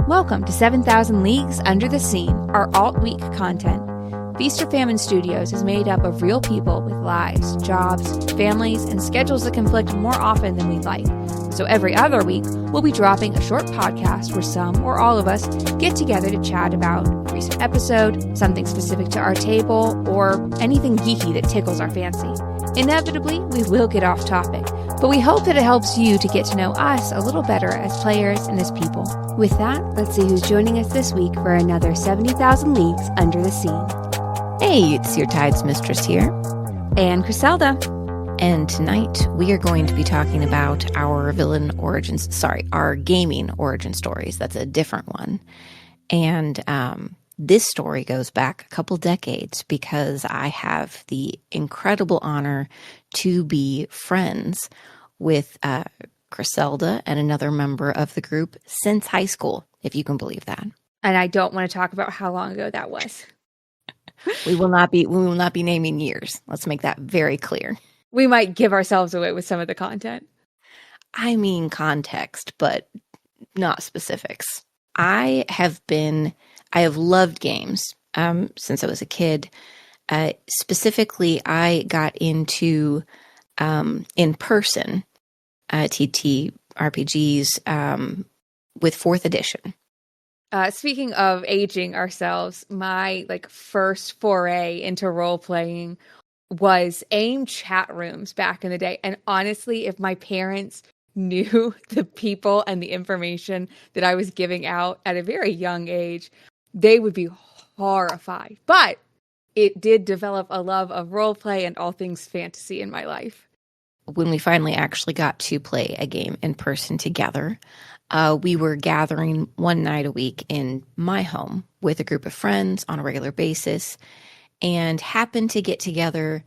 Welcome to 7,000 Leagues Under the Scene, our alt-week content. Feast or Famine Studios is made up of real people with lives, jobs, families, and schedules that conflict more often than we'd like. So every other week, we'll be dropping a short podcast where some or all of us get together to chat about a recent episode, something specific to our table, or anything geeky that tickles our fancy. Inevitably, we will get off topic, but we hope that it helps you to get to know us a little better as players and as people. With that, let's see who's joining us this week for another 70,000 Leagues Under the Scene. Hey, it's your Tides Mistress here. And Griselda. And tonight we are going to be talking about our our gaming origin stories. That's a different one. And this story goes back a couple decades because I have the incredible honor to be friends with Griselda and another member of the group since high school, if you can believe that. And I don't want to talk about how long ago that was. We will not be naming years. Let's make that very clear. We might give ourselves away with some of the content. I mean context, but not specifics. I have loved games since I was a kid. Specifically, I got into in-person TTRPGs with 4th edition. Speaking of aging ourselves, my first foray into role-playing was AIM chat rooms back in the day. And honestly, if my parents knew the people and the information that I was giving out at a very young age, they would be horrified. But it did develop a love of roleplay and all things fantasy in my life. When we finally actually got to play a game in person together, we were gathering one night a week in my home with a group of friends on a regular basis and happened to get together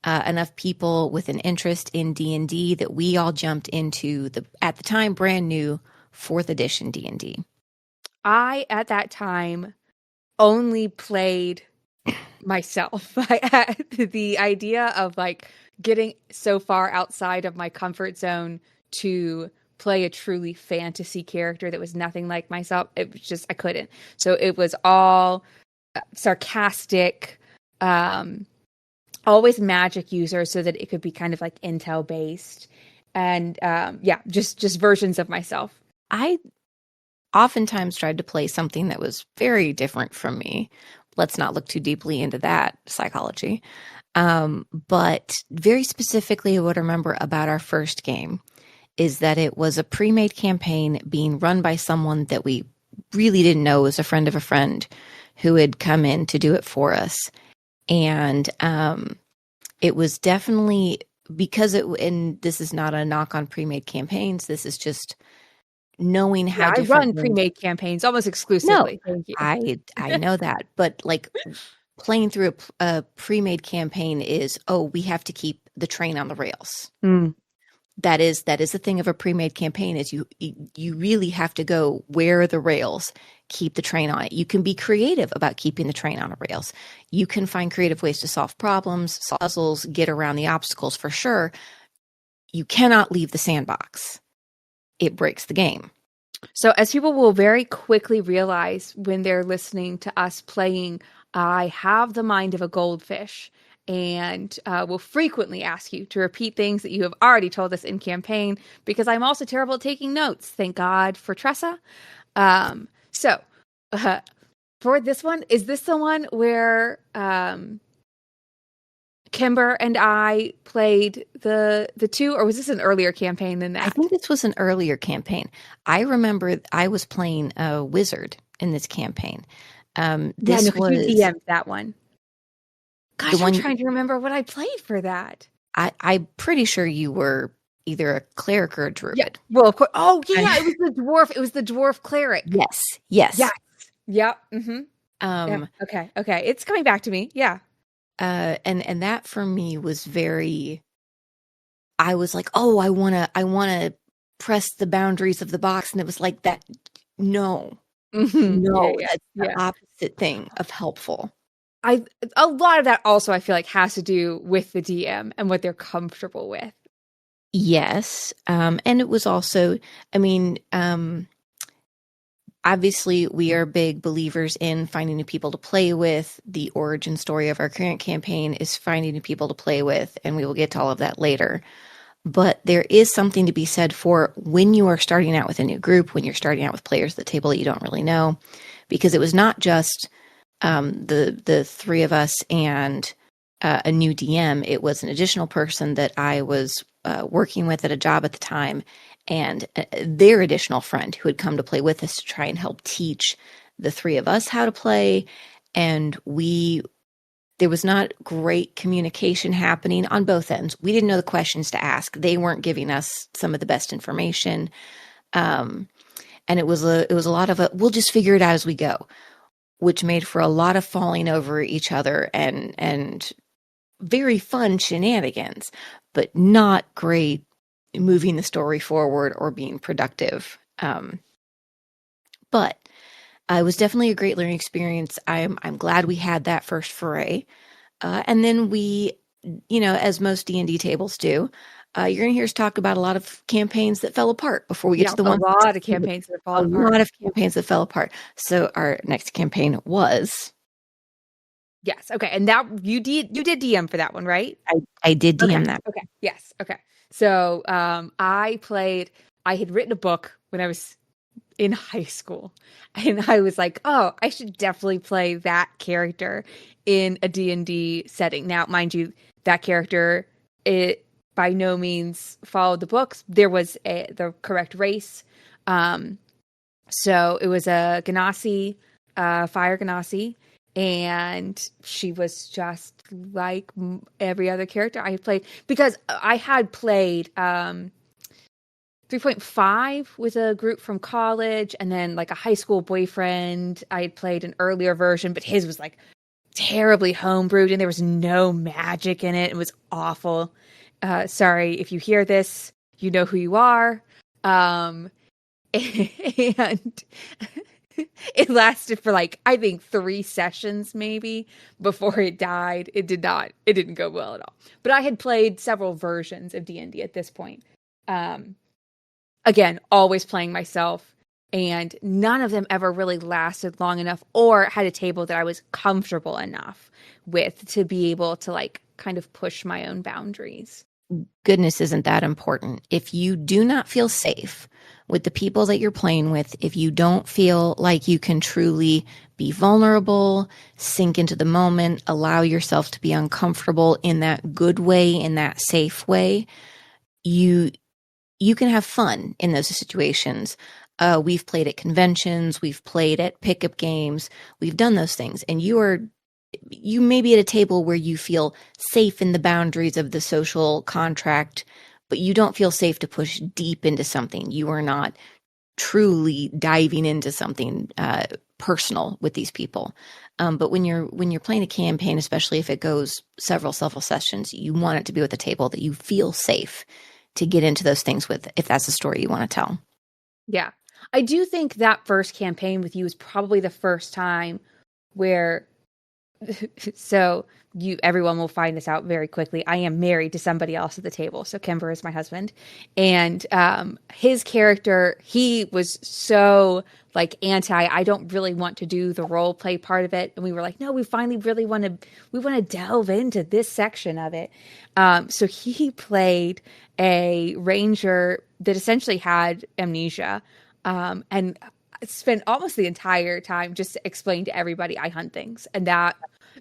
enough people with an interest in D&D that we all jumped into the, at the time, brand new 4th edition D&D. I, at that time, only played myself. The idea of getting so far outside of my comfort zone to play a truly fantasy character that was nothing like myself, it was just, I couldn't. So it was all sarcastic, always magic users so that it could be kind of intel based, and just versions of myself. I oftentimes tried to play something that was very different from me. Let's not look too deeply into that psychology. But very specifically, what I remember about our first game is that it was a pre-made campaign being run by someone that we really didn't know was a friend of a friend who had come in to do it for us. And it was definitely and this is not a knock on pre-made campaigns. This is just knowing how I run pre-made campaigns almost exclusively. No, thank you. I know that, but playing through a pre-made campaign is, we have to keep the train on the rails. Mm. That is the thing of a pre-made campaign is you really have to go where are the rails, keep the train on it. You can be creative about keeping the train on the rails. You can find creative ways to solve problems, solve puzzles, get around the obstacles for sure. You cannot leave the sandbox. It breaks the game. So as people will very quickly realize when they're listening to us playing, I have the mind of a goldfish, and will frequently ask you to repeat things that you have already told us in campaign, because I'm also terrible at taking notes. Thank God for Tressa. So for this one, is this the one where Kimber and I played the two, or was this an earlier campaign than that? I think this was an earlier campaign. I remember I was playing a wizard in this campaign. You DM'd that one. Gosh, I'm trying to remember what I played for that. I'm pretty sure you were either a cleric or a druid. Yeah. Well, of course. Oh, yeah, it was the dwarf. It was the dwarf cleric. Yes. Yep. Mm-hmm. Okay. It's coming back to me. Yeah. And that for me was very. I was like, I wanna press the boundaries of the box, and it was like that. No, that's the opposite thing of helpful. A lot of that also I feel like has to do with the DM and what they're comfortable with. Yes. And it was also, I obviously, we are big believers in finding new people to play with. The origin story of our current campaign is finding new people to play with, and we will get to all of that later. But there is something to be said for when you are starting out with a new group, when you're starting out with players at the table that you don't really know, because it was not just the three of us and a new DM. It was an additional person that I was working with at a job at the time, and their additional friend who had come to play with us to try and help teach the three of us how to play. And there was not great communication happening on both ends. We didn't know the questions to ask. They weren't giving us some of the best information. And it was a lot of we'll just figure it out as we go, which made for a lot of falling over each other and very fun shenanigans, but not great moving the story forward or being productive. But it was definitely a great learning experience. I'm glad we had that first foray. And then we, as most D&D tables do, you're going to hear us talk about a lot of campaigns that fell apart before we get to the ones. A lot of campaigns that fall apart. A lot of campaigns that fell apart. So our next campaign was. Yes. Okay. And that you did DM for that one, right? I did DM that. Okay. Yes. Okay. So I had written a book when I was in high school, and I was like, oh, I should definitely play that character in a D&D setting. Now, mind you, that character, it by no means followed the books. There was the correct race. So it was a Ganassi, fire Ganassi, and she was just like every other character I had played, because I had played 3.5 with a group from college, and then like a high school boyfriend. I had played an earlier version, but his was like terribly homebrewed and there was no magic in it. It was awful. Sorry if you hear this, you know who you are. And it lasted for like, I think 3 sessions maybe before it died. It didn't go well at all. But I had played several versions of D&D at this point. Again, always playing myself, and none of them ever really lasted long enough or had a table that I was comfortable enough with to be able to like kind of push my own boundaries. Goodness, isn't that important? If you do not feel safe with the people that you're playing with, if you don't feel like you can truly be vulnerable, sink into the moment, allow yourself to be uncomfortable in that good way, in that safe way, you can have fun in those situations. We've played at conventions, we've played at pickup games, we've done those things, and you may be at a table where you feel safe in the boundaries of the social contract, but you don't feel safe to push deep into something. You are not truly diving into something personal with these people. But when you're playing a campaign, especially if it goes several sessions, you want it to be with a table that you feel safe to get into those things with, if that's a story you want to tell. Yeah. I do think that first campaign with you is probably the first time where so everyone will find this out very quickly. I am married to somebody else at the table. So Kimber is my husband. And his character, he was so like I don't really want to do the role play part of it. And we were like, no, we finally really want to delve into this section of it. So he played a ranger that essentially had amnesia, and spent almost the entire time just to explain to everybody I hunt things, and that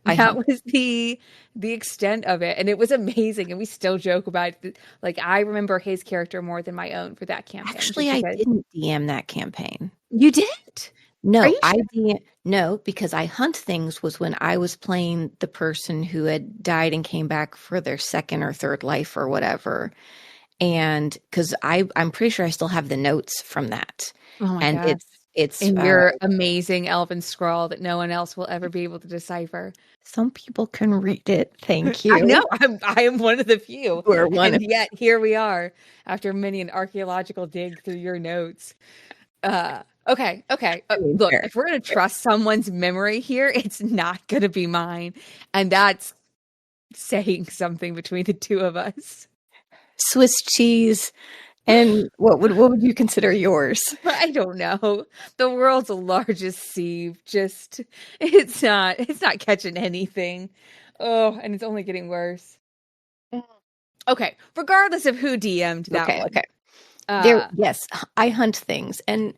was the extent of it. And it was amazing, and we still joke about it. Like, I remember his character more than my own for that campaign. Actually, I didn't DM that campaign. You did? No, Are you sure? I didn't. No, because I hunt things was when I was playing the person who had died and came back for their second or third life or whatever. And because I'm pretty sure I still have the notes from that. Oh my and God. it's in your amazing elven scrawl that no one else will ever be able to decipher. Some people can read it. Thank you. I know. I am one of the few. And yet here we are after many an archaeological dig through your notes. Okay. Look, if we're going to trust someone's memory here, it's not going to be mine. And that's saying something between the two of us. Swiss cheese And what would you consider yours? I don't know. The world's largest sieve. Just it's not catching anything. Oh, and it's only getting worse. Okay, regardless of who DM'd that Okay, one. okay. There, yes, I hunt things, and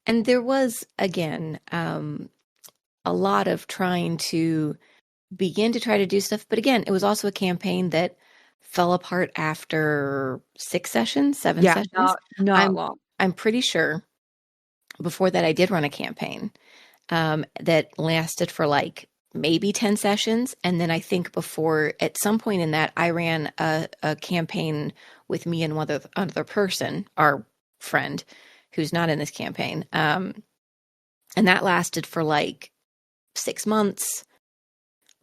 there was again a lot of trying to begin to try to do stuff, but again, it was also a campaign that fell apart after 6 sessions, 7 sessions. Not I'm long. I'm pretty sure before that I did run a campaign that lasted for like maybe 10 sessions. And then I think before, at some point in that, I ran a campaign with me and one other person, our friend, who's not in this campaign. And that lasted for like 6 months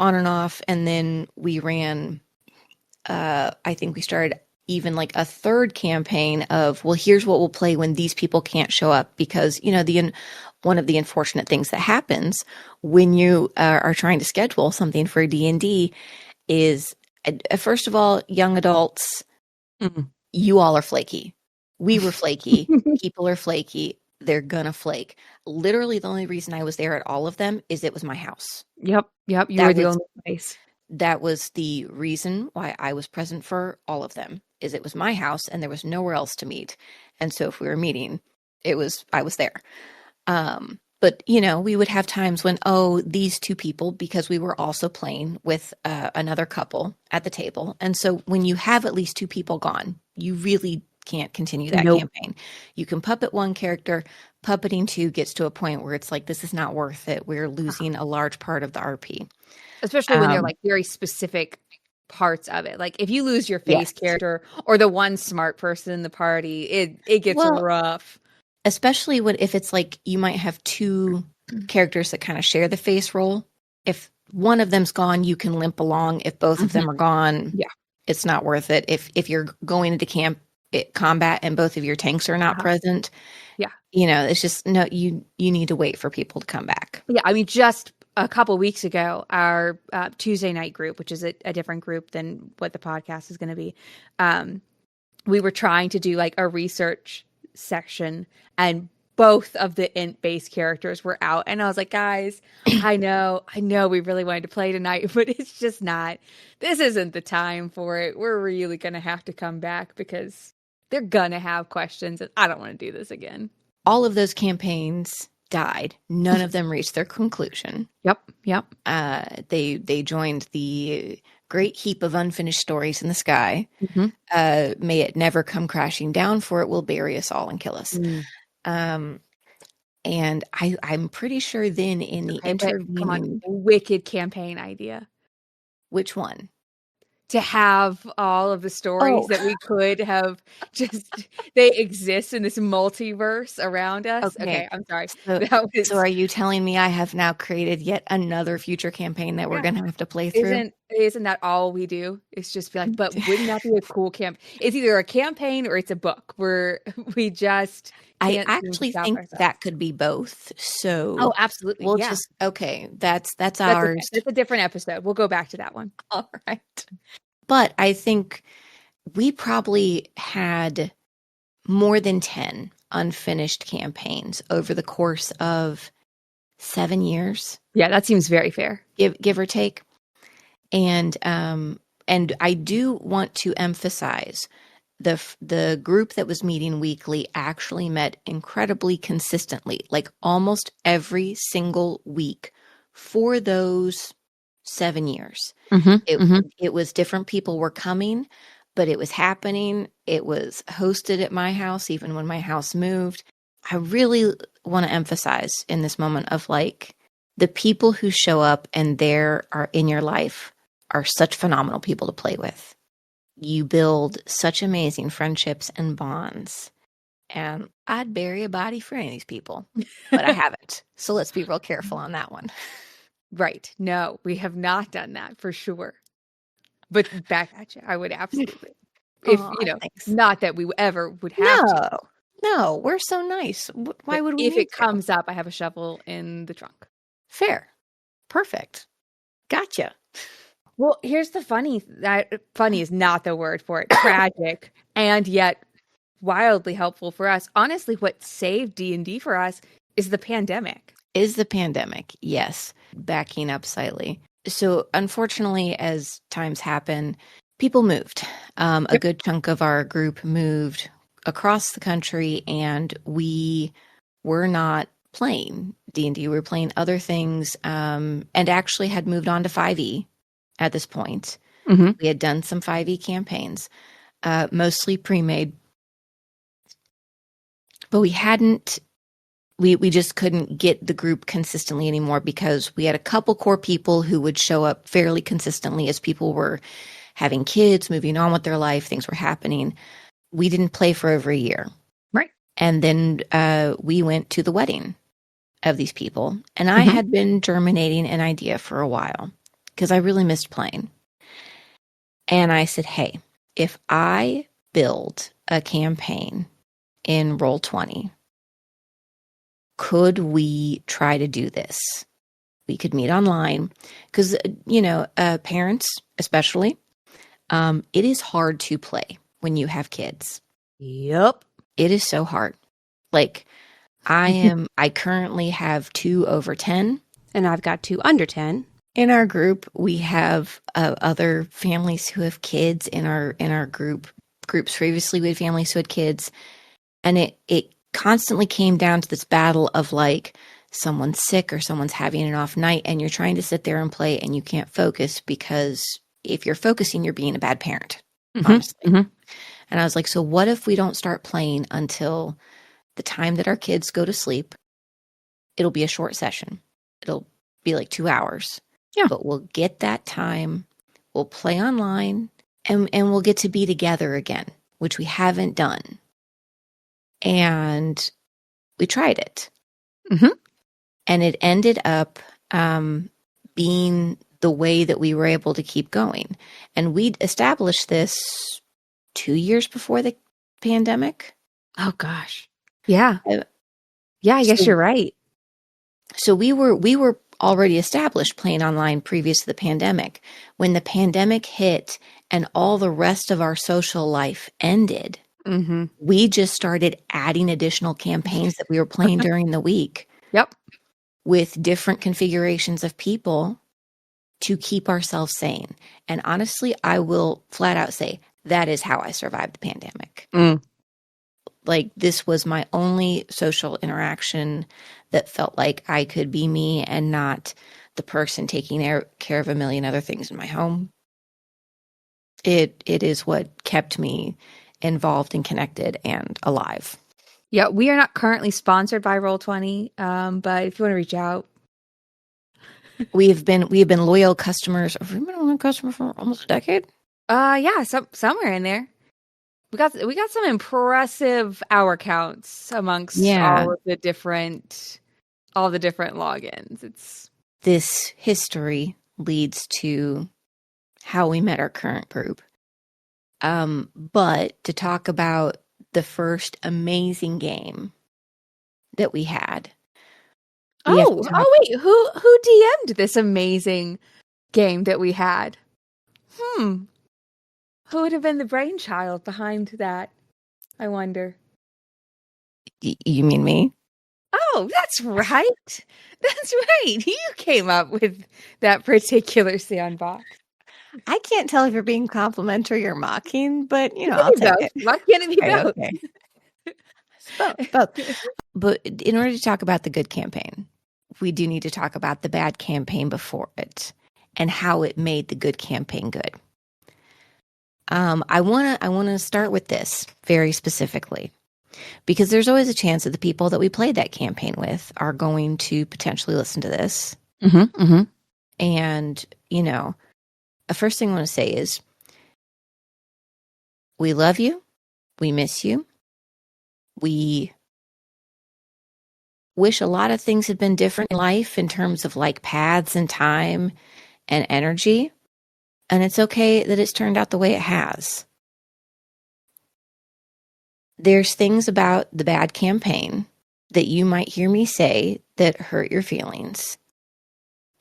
on and off. And then we ran, I think we started even like a third campaign of, well, here's what we'll play when these people can't show up, because one of the unfortunate things that happens when you are trying to schedule something for D&D is, first of all, young adults, you all are flaky. We were flaky. People are flaky. They're gonna flake. Literally, the only reason I was there at all of them is it was my house. Yep. You That were the was only place. that was the reason why I was present for all of them, is it was my house and there was nowhere else to meet. And so if we were meeting, I was there. But we would have times when, oh, these two people, because we were also playing with another couple at the table. And so when you have at least two people gone, you really can't continue that Nope. campaign. You can puppet one character, puppeting two gets to a point where it's like, this is not worth it. We're losing a large part of the RP. Especially when they're like very specific parts of it. Like if you lose your face Yes. character or the one smart person in the party, it gets rough. Especially if it's like you might have two characters that kind of share the face role. If one of them's gone, you can limp along. If both of them are gone, it's not worth it. If you're going into combat and both of your tanks are not present, it's just no. You need to wait for people to come back. Yeah, I mean, just a couple weeks ago, our Tuesday night group, which is a different group than what the podcast is going to be, we were trying to do like a research section, and both of the int based characters were out, and I was like, guys, I know we really wanted to play tonight, but it's just not. This isn't the time for it. We're really going to have to come back because they're gonna have questions, and I don't want to do this again. All of those campaigns died. None of them reached their conclusion. Yep. They joined the great heap of unfinished stories in the sky. May it never come crashing down, for it will bury us all and kill us. And I'm pretty sure then in the intervening... Come on, wicked campaign idea. Which one? To have all of the stories that we could have they exist in this multiverse around us. Okay, I'm sorry. So are you telling me I have now created yet another future campaign that we're going to have to play through? Isn't that all we do? It's just be like, but wouldn't that be a cool camp? It's either a campaign or it's a book where we just I actually think that could be both. So absolutely. We'll just that's ours. Okay. That's a different episode. We'll go back to that one. All right. But I think we probably had more than 10 unfinished campaigns over the course of 7 years. Yeah, that seems very fair. Give or take. And I do want to emphasize the group that was meeting weekly actually met incredibly consistently, like almost every single week for those 7 years. It was different people were coming, but it was happening. It was hosted at my house, even when my house moved. I really want to emphasize in this moment of like the people who show up and are in your life are such phenomenal people to play with. You build such amazing friendships and bonds. And I'd bury a body for any of these people, but I haven't. So let's be real careful on that one. Right. No, we have not done that for sure. But back at you, I would absolutely. If, thanks. Not that we ever would have to. No, we're so nice. Why would we? If it comes up, I have a shovel in the trunk. Fair. Perfect. Gotcha. Well, here's the funny is not the word for it. Tragic and yet wildly helpful for us. Honestly, what saved D&D for us is the pandemic. Is the pandemic, yes. Backing up slightly. So unfortunately, as times happen, people moved. A good chunk of our group moved across the country, and we were not playing D&D. We were playing other things, and actually had moved on to 5e at this point. Mm-hmm. We had done some 5e campaigns, mostly pre-made, but we hadn't. We just couldn't get the group consistently anymore because we had a couple core people who would show up fairly consistently as people were having kids, moving on with their life, things were happening. We didn't play for over a year. Right. And then we went to the wedding of these people. And I had been germinating an idea for a while because I really missed playing. And I said, hey, if I build a campaign in Roll20, could we try to do this? We could meet online because, parents especially, it is hard to play when you have kids. Yep. It is so hard. Like I currently have 2 over 10. And I've got 2 under 10. In our group, we have other families who have kids in our groups. Previously, we had families who had kids, and it constantly came down to this battle of like someone's sick or someone's having an off night, and you're trying to sit there and play, and you can't focus because if you're focusing, you're being a bad parent, honestly. And I was like, so what if we don't start playing until the time that our kids go to sleep? It'll be a short session. It'll be like 2 hours. Yeah. But we'll get that time. We'll play online and we'll get to be together again, which we haven't done. And we tried it. And it ended up being the way that we were able to keep going. And we'd established this 2 years before the pandemic. Oh gosh. Yeah. Yeah, I guess you're right. So we were already established playing online previous to the pandemic. When the pandemic hit and all the rest of our social life ended, we just started adding additional campaigns that we were playing during the week. Yep. With different configurations of people to keep ourselves sane. And honestly, I will flat out say that is how I survived the pandemic. Like, this was my only social interaction that felt like I could be me and not the person taking care of a million other things in my home. It is what kept me involved and connected and alive. Yeah, we are not currently sponsored by Roll20, but if you want to reach out. We have been loyal customers. Have we been a loyal customer for almost a decade? Yeah, somewhere in there. We got some impressive hour counts amongst all the different logins. It's this history leads to how we met our current group. But to talk about the first amazing game that we had. Wait, who DM'd this amazing game that we had? Who would have been the brainchild behind that? I wonder. You mean me? Oh, that's right. That's right. You came up with that particular sandbox. I can't tell if you're being complimentary or mocking, but I'll take it. Why can't it be both? Okay. Both. But in order to talk about the good campaign, we do need to talk about the bad campaign before it and how it made the good campaign good. I want to start with this very specifically because there's always a chance that the people that we played that campaign with are going to potentially listen to this. And, the first thing I want to say is we love you. We miss you. We wish a lot of things had been different in life in terms of like paths and time and energy. And it's okay that it's turned out the way it has. There's things about the bad campaign that you might hear me say that hurt your feelings.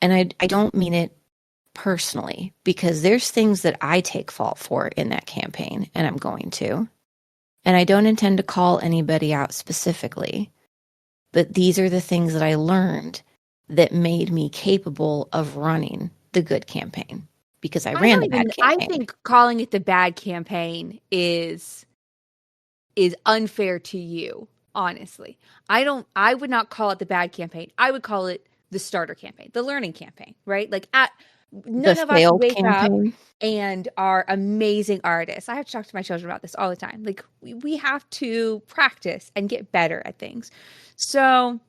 And I don't mean it personally because there's things that I take fault for in that campaign, and I'm going to. And I don't intend to call anybody out specifically, but these are the things that I learned that made me capable of running the good campaign, because I ran the bad I campaign. think calling it the bad campaign is unfair to you, honestly. I would not call it the bad campaign. I would call it the starter campaign, the learning campaign, right? Like none The of us failed wake up campaign. and are amazing artists. I have to talk to my children about this all the time. Like we have to practice and get better at things. So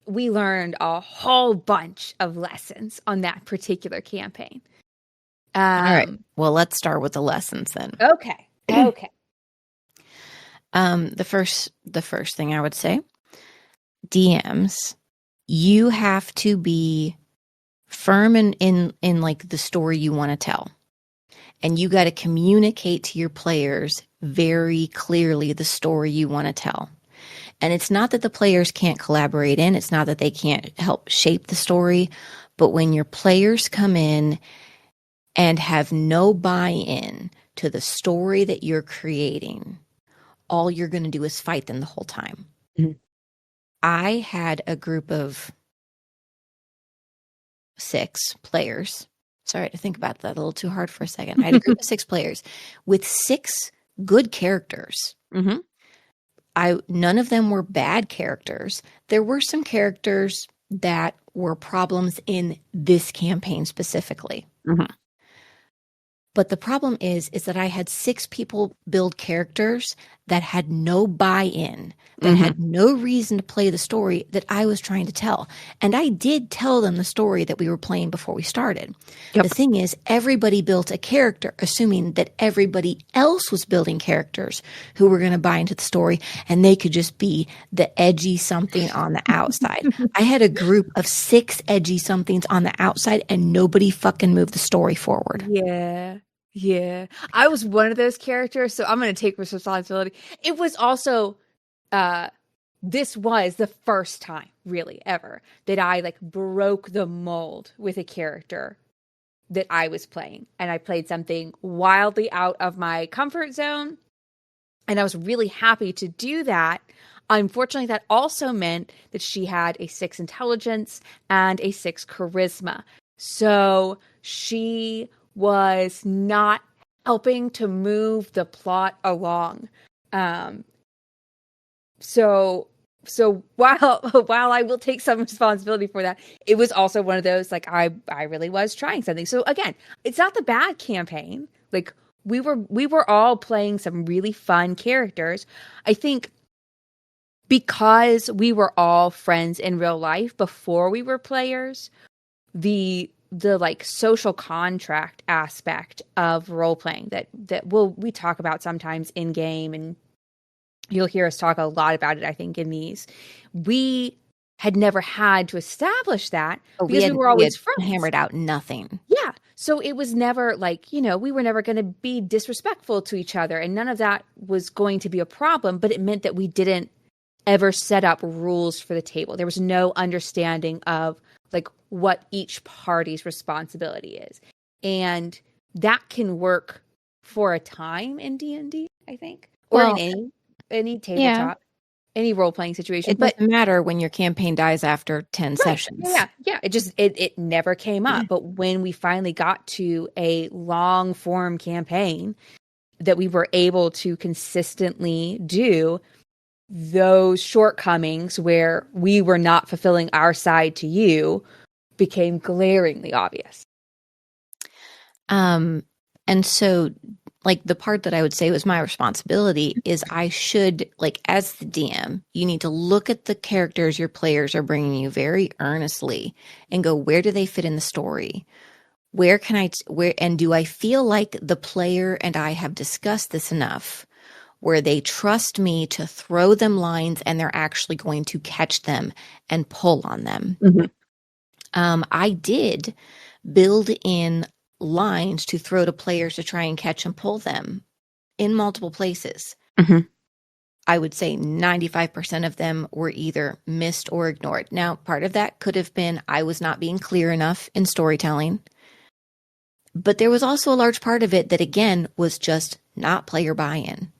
we learned a whole bunch of lessons on that particular campaign. All right. Well, let's start with the lessons then. Okay. Okay. The first thing I would say, DMs, you have to be firm in like the story you want to tell. And you got to communicate to your players very clearly the story you want to tell. And it's not that the players can't collaborate in, it's not that they can't help shape the story, but when your players come in and have no buy-in to the story that you're creating, all you're going to do is fight them the whole time. Mhm. I had a group of 6 players. Sorry to think about that a little too hard for a second. I had a group of 6 players with 6 good characters. Mm-hmm. None of them were bad characters. There were some characters that were problems in this campaign specifically. Mm-hmm. But the problem is that I had 6 people build characters that had no buy-in, that had no reason to play the story that I was trying to tell. And I did tell them the story that we were playing before we started. Yep. The thing is, everybody built a character, assuming that everybody else was building characters who were going to buy into the story, and they could just be the edgy something on the outside. I had a group of 6 edgy somethings on the outside, and nobody fucking moved the story forward. Yeah. Yeah. I was one of those characters, so I'm going to take responsibility. It was also this was the first time really ever that I like broke the mold with a character that I was playing, and I played something wildly out of my comfort zone, and I was really happy to do that. Unfortunately, that also meant that she had a 6 intelligence and a 6 charisma. So she was not helping to move the plot along. So while I will take some responsibility for that, it was also one of those, like, I really was trying something. So again, it's not the bad campaign. Like we were all playing some really fun characters. I think because we were all friends in real life before we were players, the like social contract aspect of role playing that we talk about sometimes in game, and you'll hear us talk a lot about it, I think, in these. We had never had to establish that because we were always friends. Hammered out nothing. Yeah. So it was never like, we were never going to be disrespectful to each other, and none of that was going to be a problem, but it meant that we didn't ever set up rules for the table. There was no understanding of like what each party's responsibility is. And that can work for a time in D&D, I think, or in any tabletop, any role-playing situation. It doesn't matter when your campaign dies after 10 sessions. Yeah. It never came up. But when we finally got to a long-form campaign that we were able to consistently do, those shortcomings where we were not fulfilling our side to you became glaringly obvious. And so, like, the part that I would say was my responsibility is I should, like, as the DM, you need to look at the characters your players are bringing you very earnestly and go, where do they fit in the story? And do I feel like the player and I have discussed this enough where they trust me to throw them lines and they're actually going to catch them and pull on them? I did build in lines to throw to players to try and catch and pull them in multiple places. I would say 95% of them were either missed or ignored. Now, part of that could have been I was not being clear enough in storytelling. But there was also a large part of it that, again, was just not player buy-in.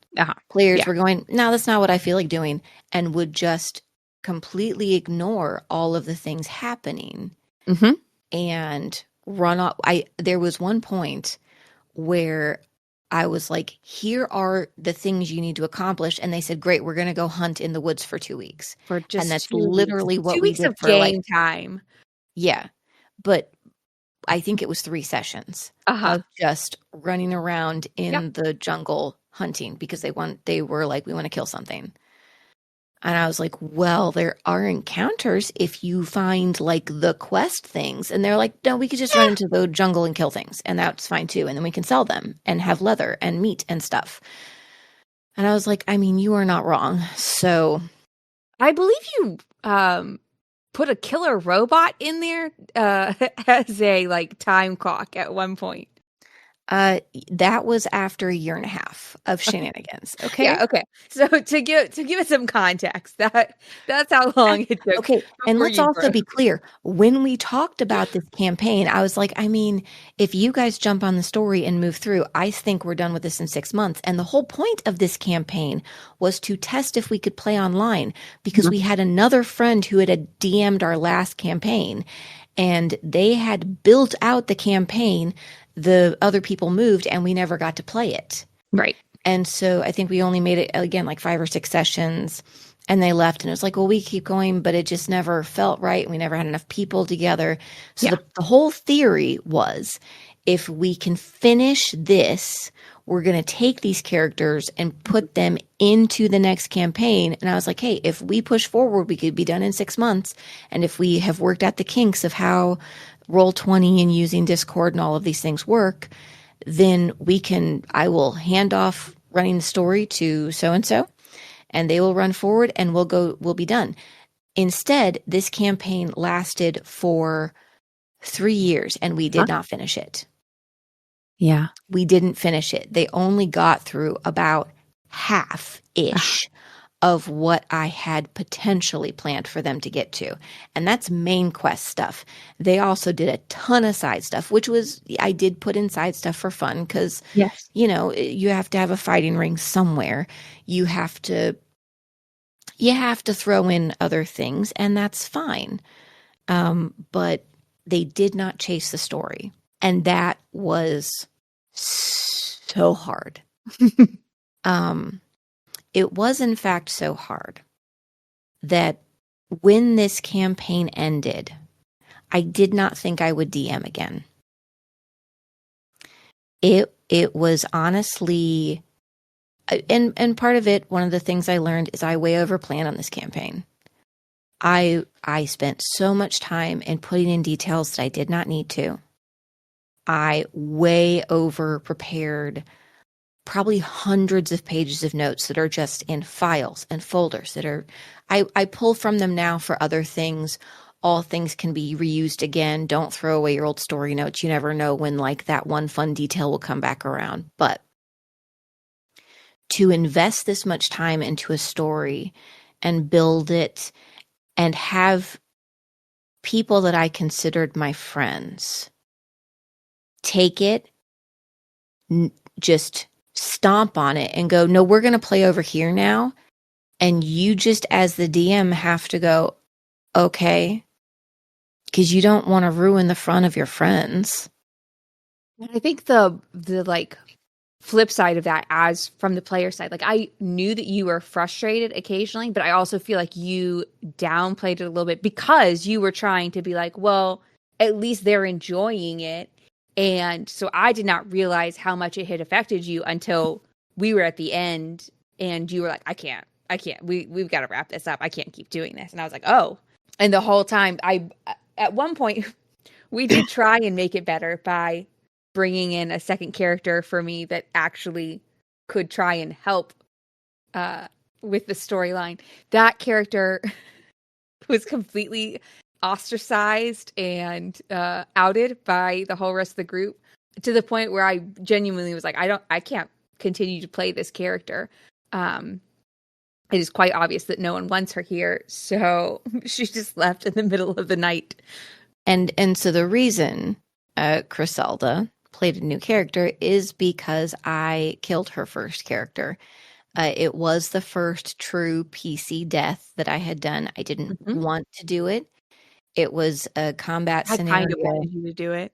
Players Yeah. were going, no, that's not what I feel like doing, and would just completely ignore all of the things happening Mm-hmm. and run off. There was one point where I was like, here are the things you need to accomplish. And they said, great, we're going to go hunt in the woods for 2 weeks. For And just that's 2 weeks. literally what 2 we weeks did of for like, game time. yeah. But I think it was 3 sessions of just running around in the jungle hunting because they were like, we want to kill something. And I was like, well, there are encounters if you find like the quest things. And they're like, no, we could just run into the jungle and kill things. And that's fine too. And then we can sell them and have leather and meat and stuff. And I was like, I mean, you are not wrong. So I believe you put a killer robot in there as a like time clock at one point. that was after a year and a half of shenanigans. Okay. Yeah, okay. So to give it some context, that's how long it took. Okay, and before let's you also broke. be clear. When we talked about this campaign, I was like, I mean, if you guys jump on the story and move through, I think we're done with this in 6 months. And the whole point of this campaign was to test if we could play online because we had another friend who had DM'd our last campaign and they had built out the campaign. The other people moved and we never got to play it. Right. And so I think we only made it again like 5 or 6 sessions and they left and it was like, well, we keep going, but it just never felt right. We never had enough people together. So the whole theory was if we can finish this, we're going to take these characters and put them into the next campaign. And I was like, hey, if we push forward, we could be done in 6 months. And if we have worked out the kinks of how Roll20 and using Discord and all of these things work, then I will hand off running the story to so-and-so and they will run forward and we'll be done. Instead, this campaign lasted for 3 years and we did not finish it. Yeah. We didn't finish it. They only got through about half-ish of what I had potentially planned for them to get to. And that's main quest stuff. They also did a ton of side stuff, which was, I did put in side stuff for fun because, you know, you have to have a fighting ring somewhere. You have to throw in other things and that's fine. But they did not chase the story. And that was so hard. It was, in fact, so hard that when this campaign ended, I did not think I would DM again. It was honestly, and part of it, one of the things I learned is I way overplanned on this campaign. I spent so much time in putting in details that I did not need to. I way over prepared probably hundreds of pages of notes that are just in files and folders that are, I pull from them now for other things. All things can be reused again. Don't throw away your old story notes. You never know when like that one fun detail will come back around. But to invest this much time into a story and build it and have people that I considered my friends take it, just stomp on it and go, no, we're going to play over here now. And you just as the DM have to go, okay, because you don't want to ruin the fun of your friends. I think the like flip side of that, as from the player side, like I knew that you were frustrated occasionally, but I also feel like you downplayed it a little bit because you were trying to be like, well, at least they're enjoying it. And so I did not realize how much it had affected you until we were at the end and you were like, I can't, we've got to wrap this up. I can't keep doing this. And I was like, oh, and the whole time at one point we did try and make it better by bringing in a second character for me that actually could try and help with the storyline. That character was completely ostracized and outed by the whole rest of the group to the point where I genuinely was like, I can't continue to play this character. It is quite obvious that no one wants her here. So she just left in the middle of the night. And so the reason Criselda played a new character is because I killed her first character. It was the first true PC death that I had done. I didn't want to do it. It was a combat I scenario. kind of wanted you to do it.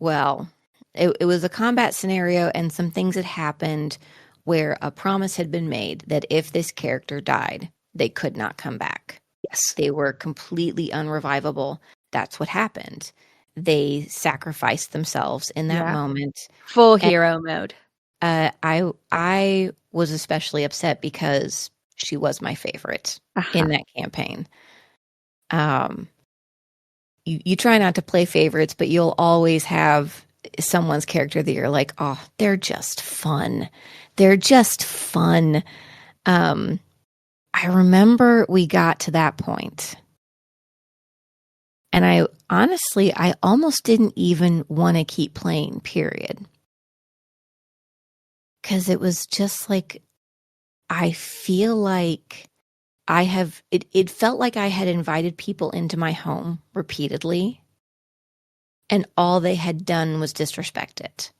Well, it was a combat scenario, and some things had happened where a promise had been made that if this character died, they could not come back. Yes. They were completely unrevivable. That's what happened. They sacrificed themselves in that moment. Full And, hero mode. I was especially upset because she was my favorite in that campaign. You try not to play favorites, but you'll always have someone's character that you're like, oh, they're just fun. They're just fun. I remember we got to that point, and I almost didn't even want to keep playing, period. Because it was just like, I feel like it felt like I had invited people into my home repeatedly, and all they had done was disrespect it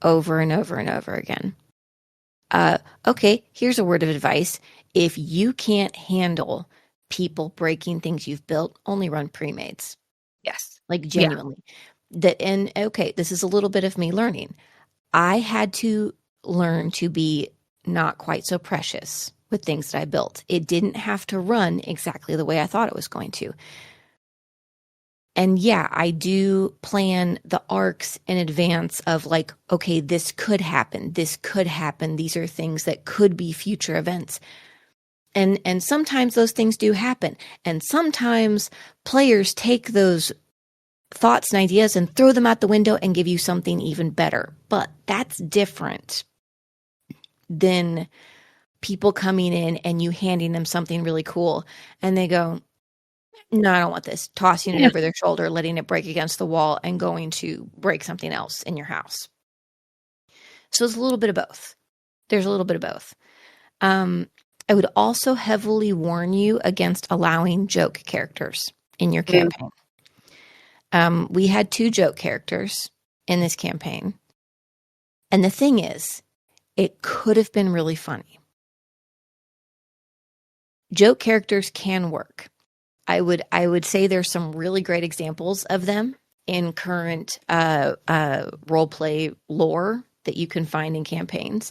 over and over and over again. Okay, here's a word of advice. If you can't handle people breaking things you've built, only run pre-mades. Yes. Like, genuinely. And okay, this is a little bit of me learning. I had to learn to be not quite so precious with things that I built. It didn't have to run exactly the way I thought it was going to. And yeah, I do plan the arcs in advance of like, okay, this could happen. This could happen. These are things that could be future events. And sometimes those things do happen. And sometimes players take those thoughts and ideas and throw them out the window and give you something even better. But that's different than people coming in and you handing them something really cool and they go, no, I don't want this. Tossing it over their shoulder, letting it break against the wall and going to break something else in your house. So it's a little bit of both. There's a little bit of both. I would also heavily warn you against allowing joke characters in your campaign. We had 2 joke characters in this campaign. And the thing is, it could have been really funny. Joke characters can work. I would say there's some really great examples of them in current role play lore that you can find in campaigns.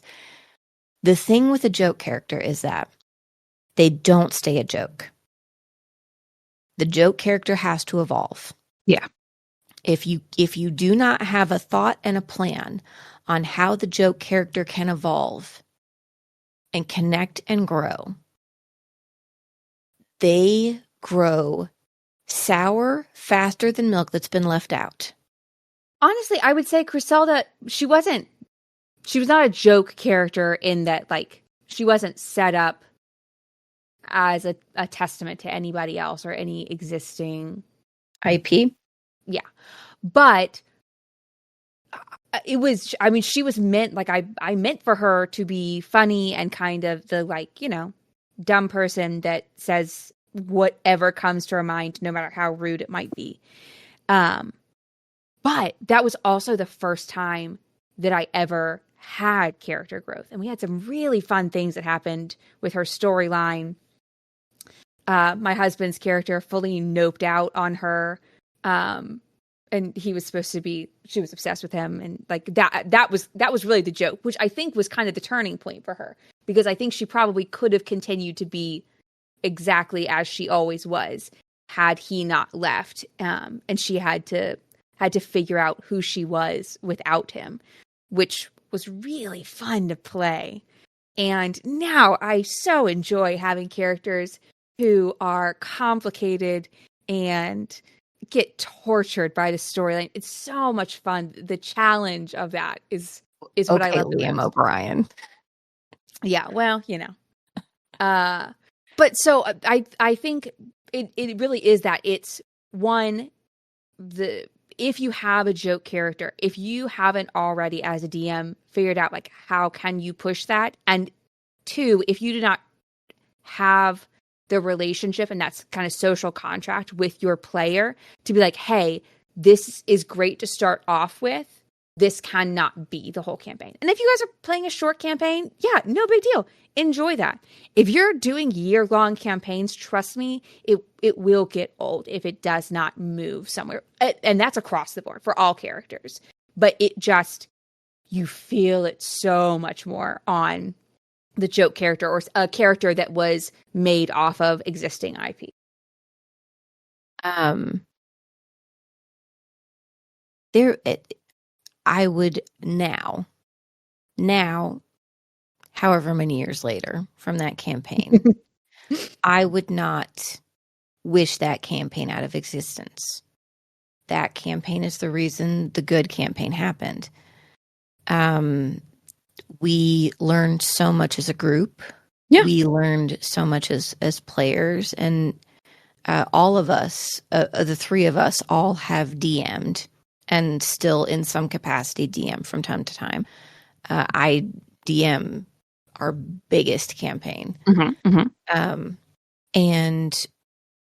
The thing with a joke character is that they don't stay a joke. The joke character has to evolve. Yeah. If you do not have a thought and a plan on how the joke character can evolve and connect and grow, they grow sour faster than milk that's been left out. Honestly, I would say Griselda, she was not a joke character in that, like, she wasn't set up as a testament to anybody else or any existing IP. Yeah. But it was, I mean, she was meant, like, I meant for her to be funny and kind of the, like, you know, dumb person that says whatever comes to her mind, no matter how rude it might be. But that was also the first time that I ever had character growth. And we had some really fun things that happened with her storyline. My husband's character fully noped out on her. And he was supposed to be, she was obsessed with him. And like that was really the joke, which I think was kind of the turning point for her, because I think she probably could have continued to be exactly as she always was had he not left. And she had to figure out who she was without him, which was really fun to play. And now I so enjoy having characters who are complicated and get tortured by the storyline. It's so much fun. The challenge of that is what I love. Liam O'Brien. Yeah, well, you know. But so I think it really is that it's one, if you have a joke character, if you haven't already as a DM figured out like how can you push that, and 2, if you do not have the relationship and that's kind of social contract with your player to be like, hey, this is great to start off with, this cannot be the whole campaign. And if you guys are playing a short campaign, yeah, no big deal. Enjoy that. If you're doing year-long campaigns, trust me, it will get old if it does not move somewhere. And that's across the board for all characters. But it just, you feel it so much more on the joke character or a character that was made off of existing IP. I would now, however many years later from that campaign, I would not wish that campaign out of existence. That campaign is the reason the good campaign happened. We learned so much as a group. Yeah. We learned so much as players, and all of us, the three of us, all have DM'd and still in some capacity DM from time to time. I DM our biggest campaign. And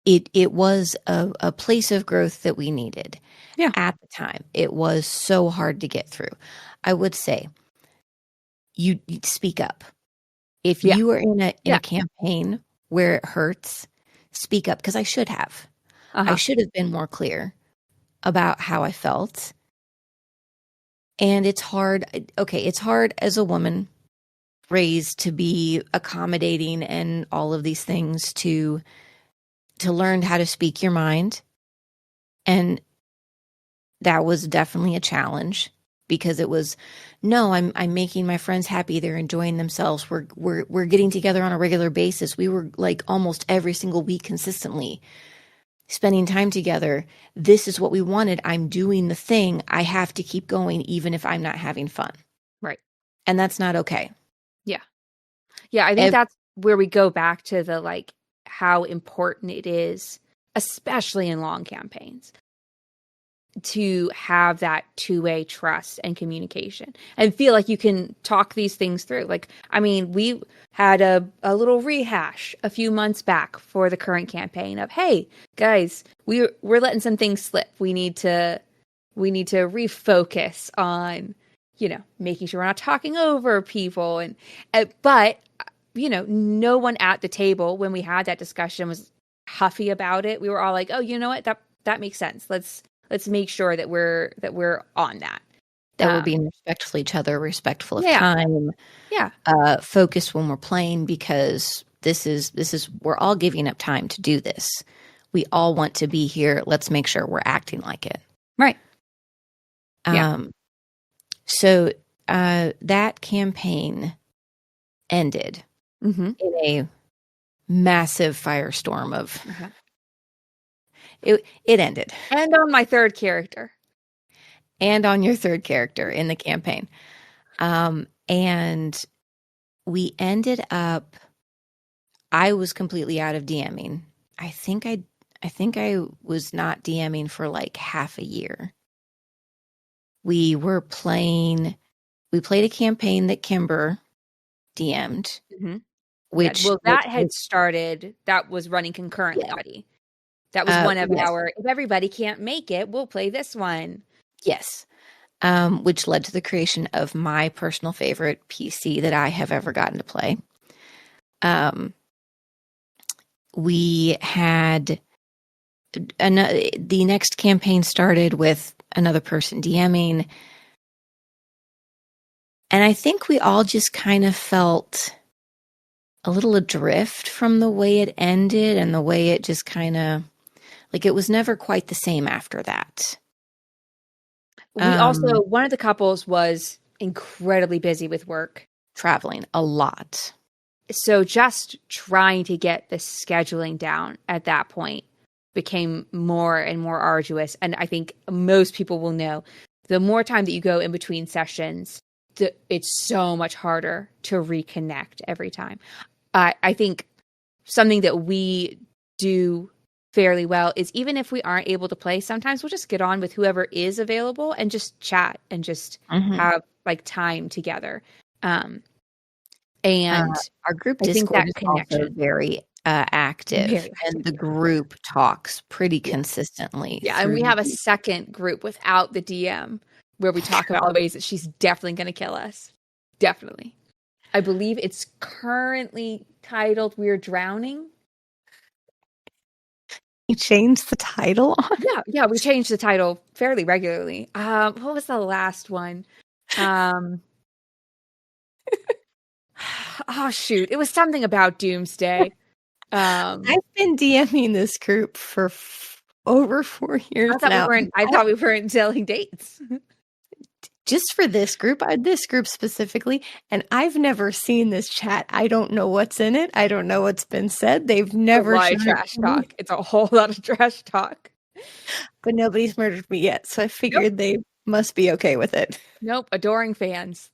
it was a place of growth that we needed. Yeah. At the time. It was so hard to get through. I would say you'd speak up. If you are in a campaign where it hurts, speak up, because I should have. I should have been more clear about how I felt. And it's hard. Okay, it's hard as a woman raised to be accommodating and all of these things, to learn how to speak your mind. And that was definitely a challenge, because it was, no, I'm making my friends happy. They're enjoying themselves. We're getting together on a regular basis. We were like almost every single week consistently spending time together. This is what we wanted. I'm doing the thing. I have to keep going even if I'm not having fun. Right. And that's not okay. Yeah. Yeah, I think that's where we go back to the, like, how important it is, especially in long campaigns, to have that two-way trust and communication and feel like you can talk these things through. Like, I mean, we had a little rehash a few months back for the current campaign of, hey, guys, we're letting some things slip. We need to refocus on, making sure we're not talking over people. And but, no one at the table when we had that discussion was huffy about it. We were all like, oh, you know what? That makes sense. Let's make sure that we're on that. That we're being respectful of each other, respectful of Yeah. time. Yeah. Focused when we're playing, because this is we're all giving up time to do this. We all want to be here. Let's make sure we're acting like it. Right. So that campaign ended in a massive firestorm of it ended. And on my third character. And on your third character in the campaign. And we ended up, I was completely out of DMing. I think I was not DMing for like half a year. We played a campaign that Kimber DM'd. Which that had started, that was running concurrently already. That was one of our, if everybody can't make it, we'll play this one. Yes. Which led to the creation of my personal favorite PC that I have ever gotten to play. We had the next campaign started with another person DMing. And I think we all just kind of felt a little adrift from the way it ended, and the way it just kind of, like, it was never quite the same after that. We also, one of the couples was incredibly busy with work. Traveling a lot. So just trying to get the scheduling down at that point became more and more arduous. And I think most people will know, the more time that you go in between sessions, it's so much harder to reconnect every time. I think something that we do fairly well is, even if we aren't able to play, sometimes we'll just get on with whoever is available and just chat and just have like time together. And our group Discord is also very active, and the group talks pretty consistently. Yeah, and we have a second group without the DM where we talk about all the ways that she's definitely going to kill us. Definitely. I believe it's currently titled We're Drowning. You changed the title on? Yeah, we change the title fairly regularly. What was the last one? Oh shoot, it was something about Doomsday. I've been DMing this group for over 4 years now. I thought we weren't telling dates. Just for this group specifically, and I've never seen this chat. I don't know what's in it. I don't know what's been said. They've never shared trash talk. It's a whole lot of trash talk. But nobody's murdered me yet, so I figured they must be okay with it. Nope, adoring fans.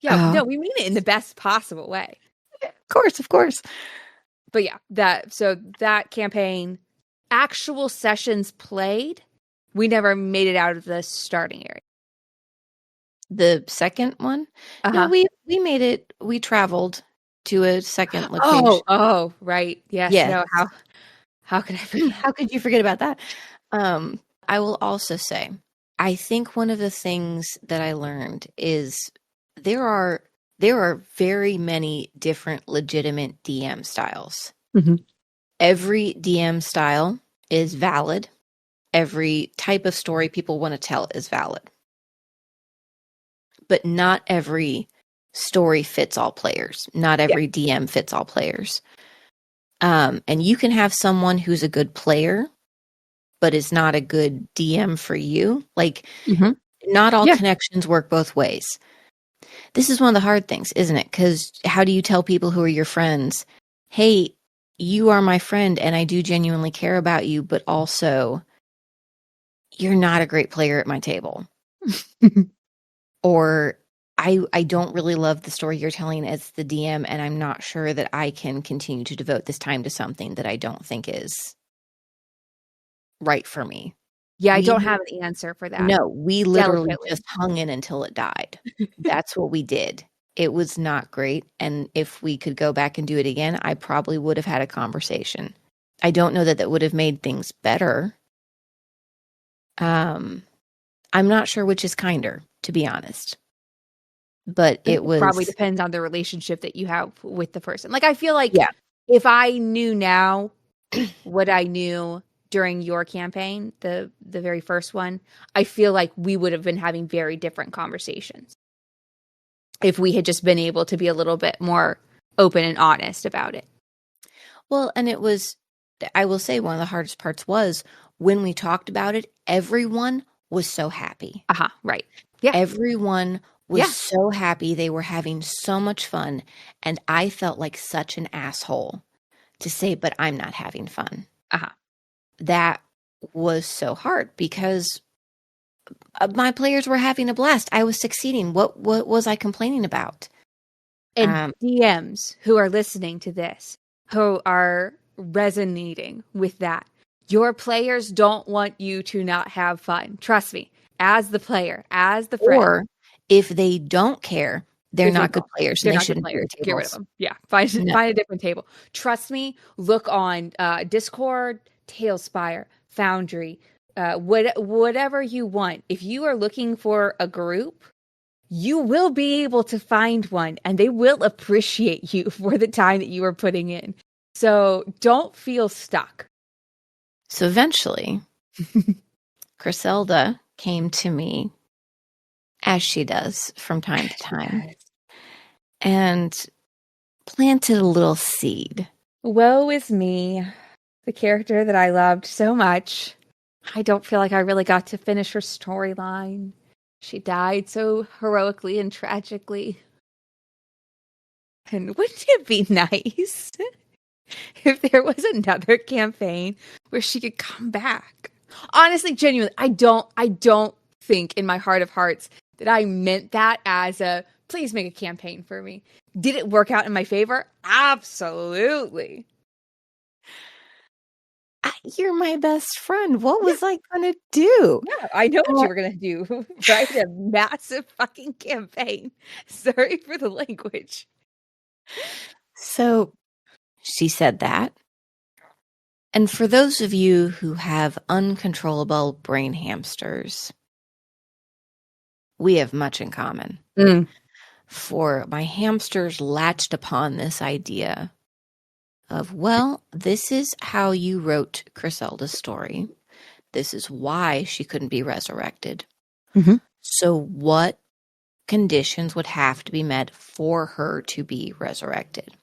Yeah, no, we mean it in the best possible way. Of course. But yeah, that campaign, actual sessions played, we never made it out of the starting area. The second one? No, we made it. We traveled to a second location. Oh, right. Yes. Yeah. No, how could I forget? How could you forget about that? I will also say, I think one of the things that I learned is there are very many different legitimate DM styles. Mm-hmm. Every DM style is valid. Every type of story people want to tell is valid. But not every story fits all players. Not every DM fits all players. And you can have someone who's a good player, but is not a good DM for you. Like, not all connections work both ways. This is one of the hard things, isn't it? Because how do you tell people who are your friends, hey, you are my friend and I do genuinely care about you, but also you're not a great player at my table. Or I don't really love the story you're telling as the DM, and I'm not sure that I can continue to devote this time to something that I don't think is right for me. Yeah, I don't have an answer for that. No, we literally just hung in until it died. That's what we did. It was not great. And if we could go back and do it again, I probably would have had a conversation. I don't know that that would have made things better. I'm not sure which is kinder, to be honest. But it probably depends on the relationship that you have with the person. Like, I feel like if I knew now what I knew during your campaign, the very first one, I feel like we would have been having very different conversations if we had just been able to be a little bit more open and honest about it. Well, and it was, I will say, one of the hardest parts was when we talked about it, everyone was so happy. Right. Yeah. Everyone was so happy. They were having so much fun. And I felt like such an asshole to say, but I'm not having fun. That was so hard because my players were having a blast. I was succeeding. What was I complaining about? And DMs who are listening to this, who are resonating with that, your players don't want you to not have fun. Trust me, as the player, as the friend. Or if they don't care, they're not good players and they shouldn't be your tables. Get rid of them. Yeah, find a different table. Trust me, look on Discord, Tailspire, Foundry, whatever you want. If you are looking for a group, you will be able to find one and they will appreciate you for the time that you are putting in. So don't feel stuck. So eventually, Griselda came to me, as she does from time to time, and planted a little seed. Woe is me, the character that I loved so much. I don't feel like I really got to finish her storyline. She died so heroically and tragically. And wouldn't it be nice if there was another campaign where she could come back? Honestly, genuinely, I don't think in my heart of hearts that I meant that as a please make a campaign for me. Did it work out in my favor? Absolutely. You're my best friend. What was I going to do? Yeah, I know what you were going to do. Write a massive fucking campaign. Sorry for the language. So she said that. And for those of you who have uncontrollable brain hamsters, we have much in common. For my hamsters latched upon this idea of, well, this is how you wrote Griselda's story. This is why she couldn't be resurrected. Mhm. So what conditions would have to be met for her to be resurrected?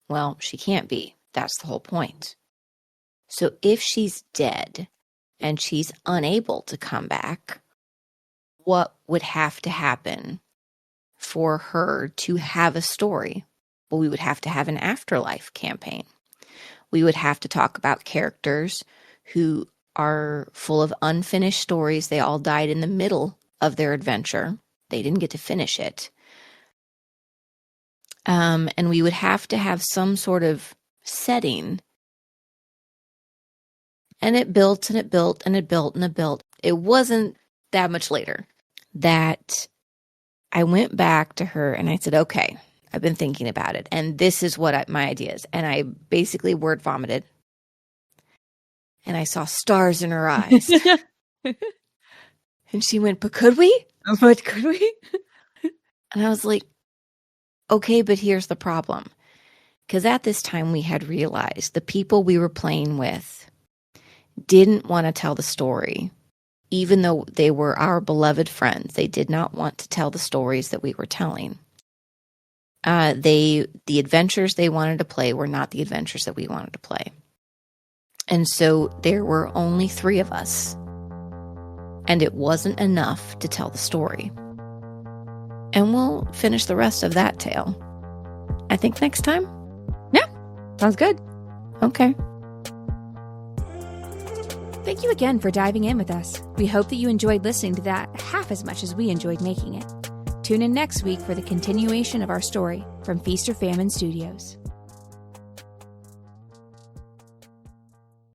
Well, she can't be. That's the whole point. So if she's dead and she's unable to come back, what would have to happen for her to have a story? Well, we would have to have an afterlife campaign. We would have to talk about characters who are full of unfinished stories. They all died in the middle of their adventure. They didn't get to finish it. And we would have to have some sort of setting. And it built and it built and it built and it built. It wasn't that much later that I went back to her and I said, okay, I've been thinking about it. And this is what my idea is. And I basically word vomited. And I saw stars in her eyes. And she went, but could we? But could we? And I was like, okay, but here's the problem. Because at this time we had realized the people we were playing with didn't want to tell the story. Even though they were our beloved friends, they did not want to tell the stories that we were telling. The adventures they wanted to play were not the adventures that we wanted to play. And so there were only 3 of us. And it wasn't enough to tell the story. And we'll finish the rest of that tale, I think, next time. Yeah, sounds good. Okay. Thank you again for diving in with us. We hope that you enjoyed listening to that half as much as we enjoyed making it. Tune in next week for the continuation of our story from Feast or Famine Studios.